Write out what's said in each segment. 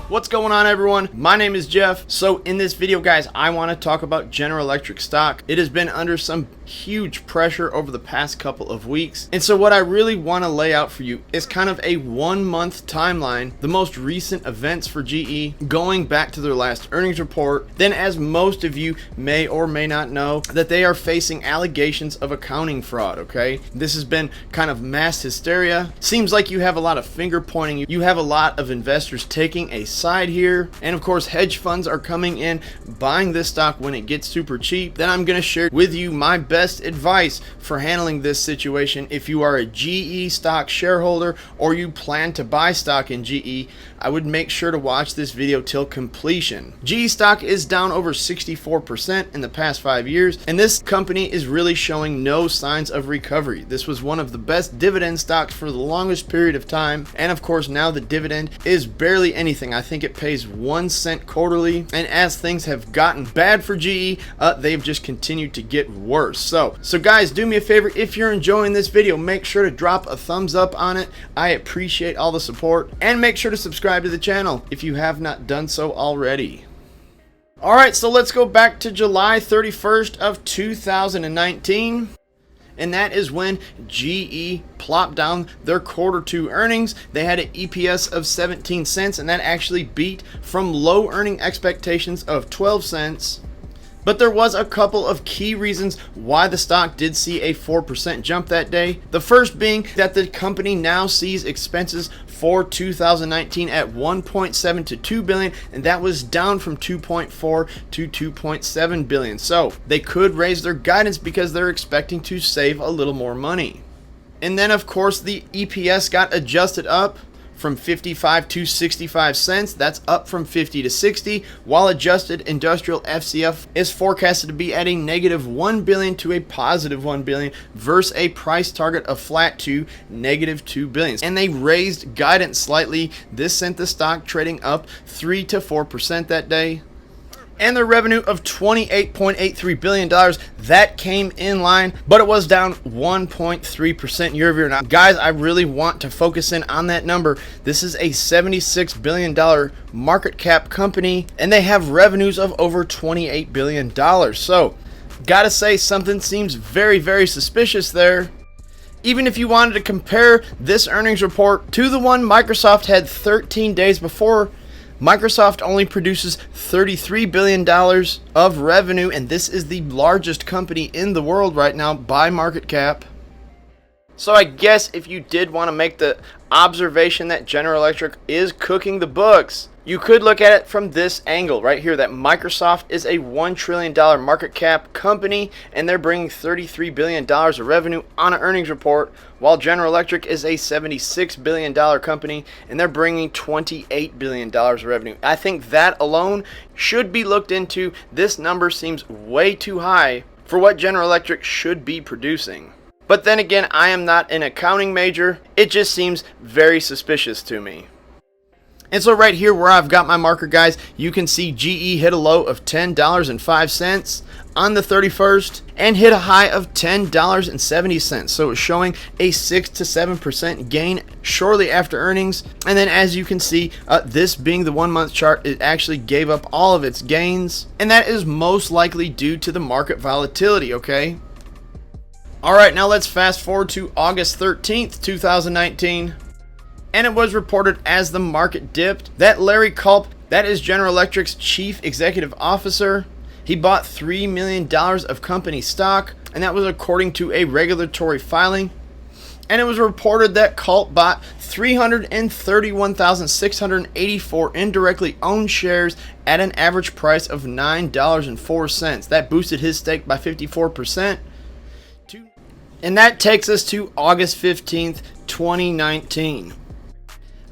What's going on, everyone? My name is Jeff. So in this video, guys, I want to talk about General Electric stock. It has been under some huge pressure over the past couple of weeks. And so what I really want to lay out for you is kind of a 1 month timeline, the most recent events for GE going back to their last earnings report. Then, as most of you may or may not know, that they are facing allegations of accounting fraud, okay? This has been kind of mass hysteria. Seems like you have a lot of finger pointing. You have a lot of investors taking a side here, and of course hedge funds are coming in buying this stock when it gets super cheap. Then I'm going to share with you my best advice for handling this situation. If you are a GE stock shareholder or you plan to buy stock in GE, I would make sure to watch this video till completion. GE stock is down over 64% in the past 5 years, and this company is really showing no signs of recovery. This was one of the best dividend stocks for the longest period of time, and of course now the dividend is barely anything. I think it pays 1 cent quarterly, and as things have gotten bad for GE, they've just continued to get worse. So guys, do me a favor, if you're enjoying this video, make sure to drop a thumbs up on it. I appreciate all the support, and make sure to subscribe to the channel if you have not done so already. Alright, so let's go back to July 31st of 2019. And that is when GE plopped down their Q2 earnings. They had an EPS of 17 cents, and that actually beat from low earning expectations of 12 cents. But there was a couple of key reasons why the stock did see a 4% jump that day. The first being that the company now sees expenses for 2019 at 1.7 to 2 billion, and that was down from 2.4 to 2.7 billion. So they could raise their guidance because they're expecting to save a little more money. And then of course the EPS got adjusted up from 55 to 65 cents. That's up from 50 to 60, while adjusted industrial FCF is forecasted to be at a negative 1 billion to a positive 1 billion versus a price target of flat to negative 2 billion. And they raised guidance slightly. This sent the stock trading up 3 to 4% that day. And their revenue of $28.83 billion, that came in line, but it was down 1.3% year over year. Now, guys, I really want to focus in on that number. This is a $76 billion market cap company, and they have revenues of over $28 billion. So, gotta say, something seems very, very suspicious there. Even if you wanted to compare this earnings report to the one Microsoft had 13 days before, Microsoft only produces $33 billion of revenue, and this is the largest company in the world right now by market cap. So I guess if you did want to make the observation that General Electric is cooking the books, you could look at it from this angle right here, that Microsoft is a $1 trillion market cap company, and they're bringing $33 billion of revenue on an earnings report, while General Electric is a $76 billion company, and they're bringing $28 billion of revenue. I think that alone should be looked into. This number seems way too high for what General Electric should be producing. But then again, I am not an accounting major. It just seems very suspicious to me. And so right here where I've got my marker, guys, you can see GE hit a low of $10.05 on the 31st and hit a high of $10.70. So it's showing a 6 to 7% gain shortly after earnings. And then as you can see, this being the 1 month chart, it actually gave up all of its gains. And that is most likely due to the market volatility, okay? Alright, now let's fast forward to August 13th, 2019. And it was reported as the market dipped that Larry Culp, that is General Electric's chief executive officer, he bought $3 million of company stock, and that was according to a regulatory filing. And it was reported that Culp bought 331,684 indirectly owned shares at an average price of $9.04. That boosted his stake by 54%. And that takes us to August 15th, 2019.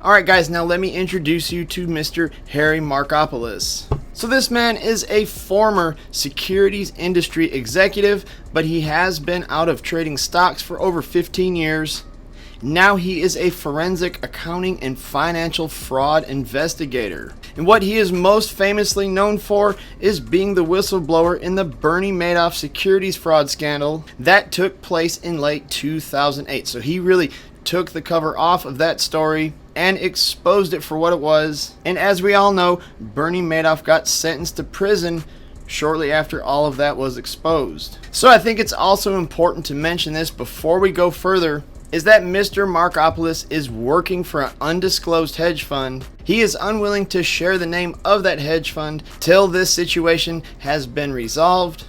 Alright guys, now let me introduce you to Mr. Harry Markopolos. So this man is a former securities industry executive, but he has been out of trading stocks for over 15 years. Now he is a forensic accounting and financial fraud investigator. And what he is most famously known for is being the whistleblower in the Bernie Madoff securities fraud scandal that took place in late 2008. So he really took the cover off of that story. and exposed it for what it was. And as we all know, Bernie Madoff got sentenced to prison shortly after all of that was exposed. So I think it's also important to mention this before we go further, is that Mr. Markopoulos is working for an undisclosed hedge fund. He is unwilling to share the name of that hedge fund till this situation has been resolved.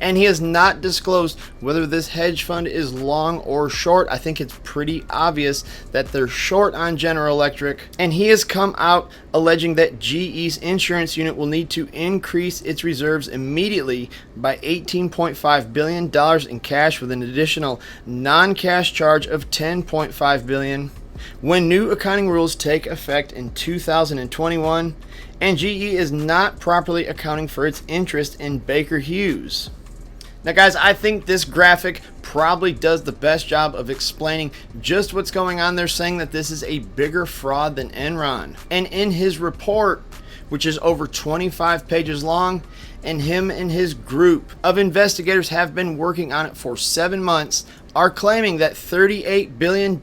And he has not disclosed whether this hedge fund is long or short. I think it's pretty obvious that they're short on General Electric. And he has come out alleging that GE's insurance unit will need to increase its reserves immediately by $18.5 billion in cash, with an additional non-cash charge of $10.5 billion when new accounting rules take effect in 2021, and GE is not properly accounting for its interest in Baker Hughes. Now guys, I think this graphic probably does the best job of explaining just what's going on. They're saying that this is a bigger fraud than Enron. And in his report, which is over 25 pages long, and him and his group of investigators have been working on it for 7 months, are claiming that $38 billion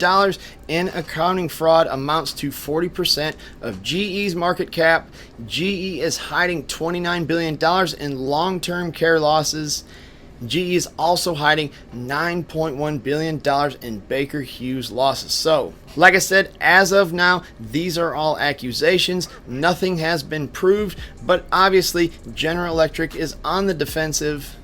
in accounting fraud amounts to 40% of GE's market cap. GE is hiding $29 billion in long-term care losses. GE is also hiding $9.1 billion in Baker Hughes losses. So, like I said, as of now, these are all accusations. Nothing has been proved, but obviously General Electric is on the defensive.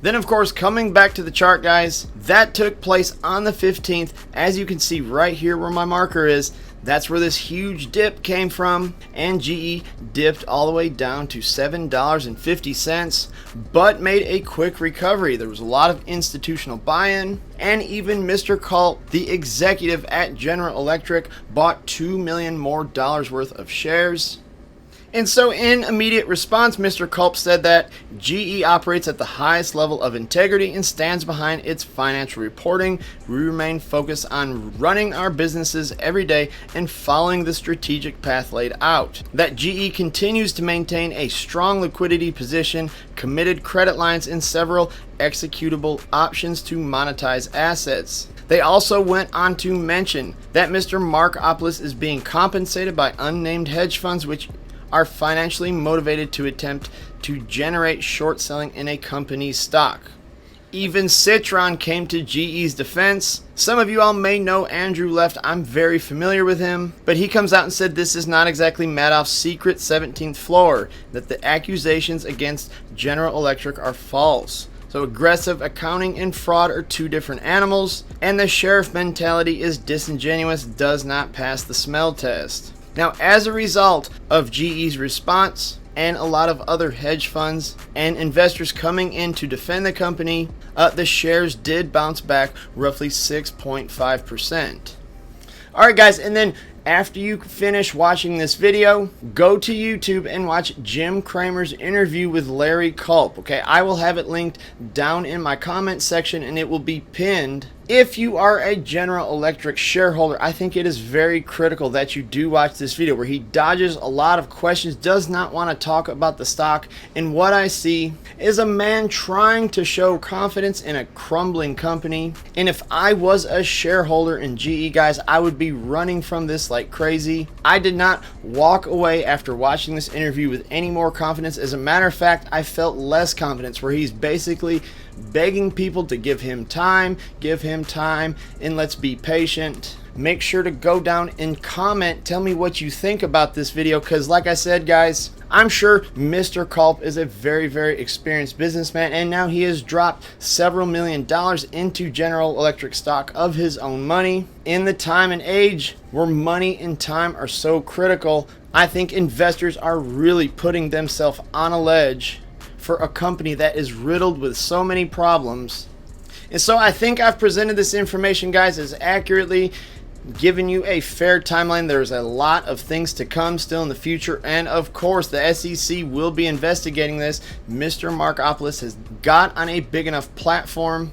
Then, of course, coming back to the chart, guys, that took place on the 15th. As you can see right here where my marker is, that's where this huge dip came from, and GE dipped all the way down to $7.50, but made a quick recovery. There was a lot of institutional buy-in, and even Mr. Culp, the executive at General Electric, bought $2 million more worth of shares. And so in immediate response, Mr. Culp said that GE operates at the highest level of integrity and stands behind its financial reporting. We remain focused on running our businesses every day and following the strategic path laid out. That GE continues to maintain a strong liquidity position, committed credit lines, and several executable options to monetize assets. They also went on to mention that Mr. Markopoulos is being compensated by unnamed hedge funds, which are financially motivated to attempt to generate short selling in a company's stock. Even Citron came to GE's defense. Some of you all may know Andrew Left. I'm very familiar with him, but he comes out and said this is not exactly Madoff's secret 17th floor, that the accusations against General Electric are false. So aggressive accounting and fraud are two different animals, and the sheriff mentality is disingenuous, does not pass the smell test. Now, as a result of GE's response and a lot of other hedge funds and investors coming in to defend the company, the shares did bounce back roughly 6.5%. All right, guys, and then after you finish watching this video, go to YouTube and watch Jim Cramer's interview with Larry Culp. Okay, I will have it linked down in my comment section, and it will be pinned. If you are a General Electric shareholder, I think it is very critical that you do watch this video where he dodges a lot of questions, does not want to talk about the stock. And what I see is a man trying to show confidence in a crumbling company. And if I was a shareholder in GE, guys, I would be running from this like crazy. I did not walk away after watching this interview with any more confidence. As a matter of fact, I felt less confidence, where he's basically begging people to give him time, and let's be patient. Make sure to go down and comment, tell me what you think about this video, because like I said, guys, I'm sure Mr. Culp is a very, very experienced businessman, and now he has dropped several $1 million into General Electric stock of his own money. In the time and age where money and time are so critical, I think investors are really putting themselves on a ledge for a company that is riddled with so many problems. And so I think I've presented this information, guys, as accurately, given you a fair timeline. There's a lot of things to come still in the future, and of course the SEC will be investigating this. Mr. Markopoulos has got on a big enough platform.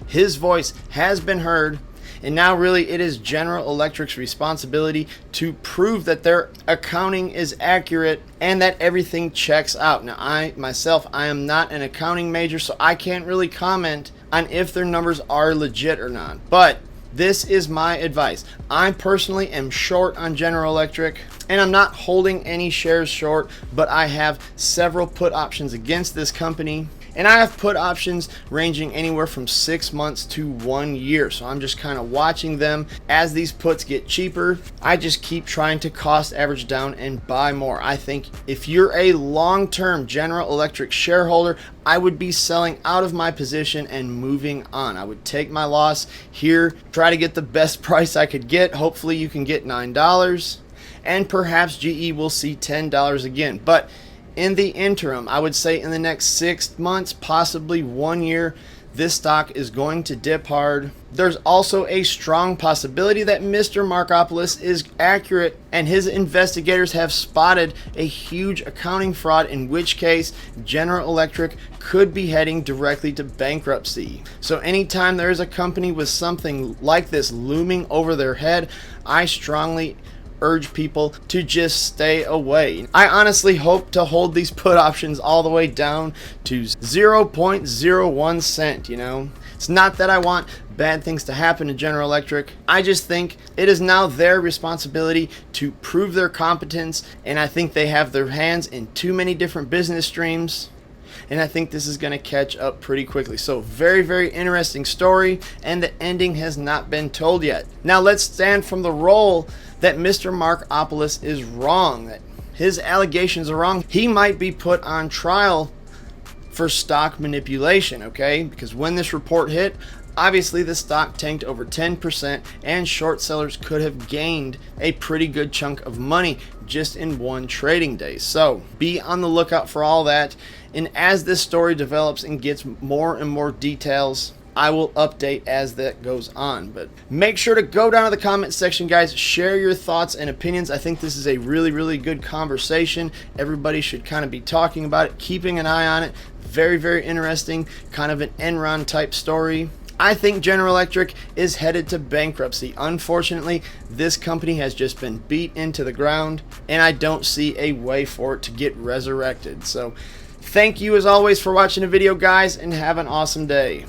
His voice has been heard, and now really it is General Electric's responsibility to prove that their accounting is accurate and that everything checks out. Now, I am not an accounting major, so I can't really comment on if their numbers are legit or not. But This is my advice. I personally am short on General Electric, and I'm not holding any shares short, but I have several put options against this company. And I have put options ranging anywhere from 6 months to 1 year. So I'm just kind of watching them as these puts get cheaper. I just keep trying to cost average down and buy more. I think if you're a long-term General Electric shareholder, I would be selling out of my position and moving on. I would take my loss here, try to get the best price I could get. Hopefully you can get $9, and perhaps GE will see $10 again. But in the interim, I would say in the next 6 months, possibly 1 year, this stock is going to dip hard. There's also a strong possibility that Mr. Markopoulos is accurate and his investigators have spotted a huge accounting fraud, in which case General Electric could be heading directly to bankruptcy. So anytime there is a company with something like this looming over their head, I strongly urge people to just stay away. I honestly hope to hold these put options all the way down to 0.01 cent, you know. It's not that I want bad things to happen to General Electric. I just think it is now their responsibility to prove their competence, and I think they have their hands in too many different business streams. And I think this is going to catch up pretty quickly. So very, very interesting story, and the ending has not been told yet. Now let's stand from the role that Mr. Markopoulos is wrong, that his allegations are wrong. He might be put on trial for stock manipulation, okay? Because when this report hit, obviously the stock tanked over 10%, and short sellers could have gained a pretty good chunk of money just in one trading day. So be on the lookout for all that. And as this story develops and gets more and more details, I will update as that goes on. But make sure to go down to the comment section, guys. Share your thoughts and opinions. I think this is a really, really good conversation. Everybody should kind of be talking about it, keeping an eye on it. Very, very interesting, kind of an Enron type story. I think General Electric is headed to bankruptcy. Unfortunately, this company has just been beat into the ground, and I don't see a way for it to get resurrected. So thank you as always for watching the video, guys, and have an awesome day.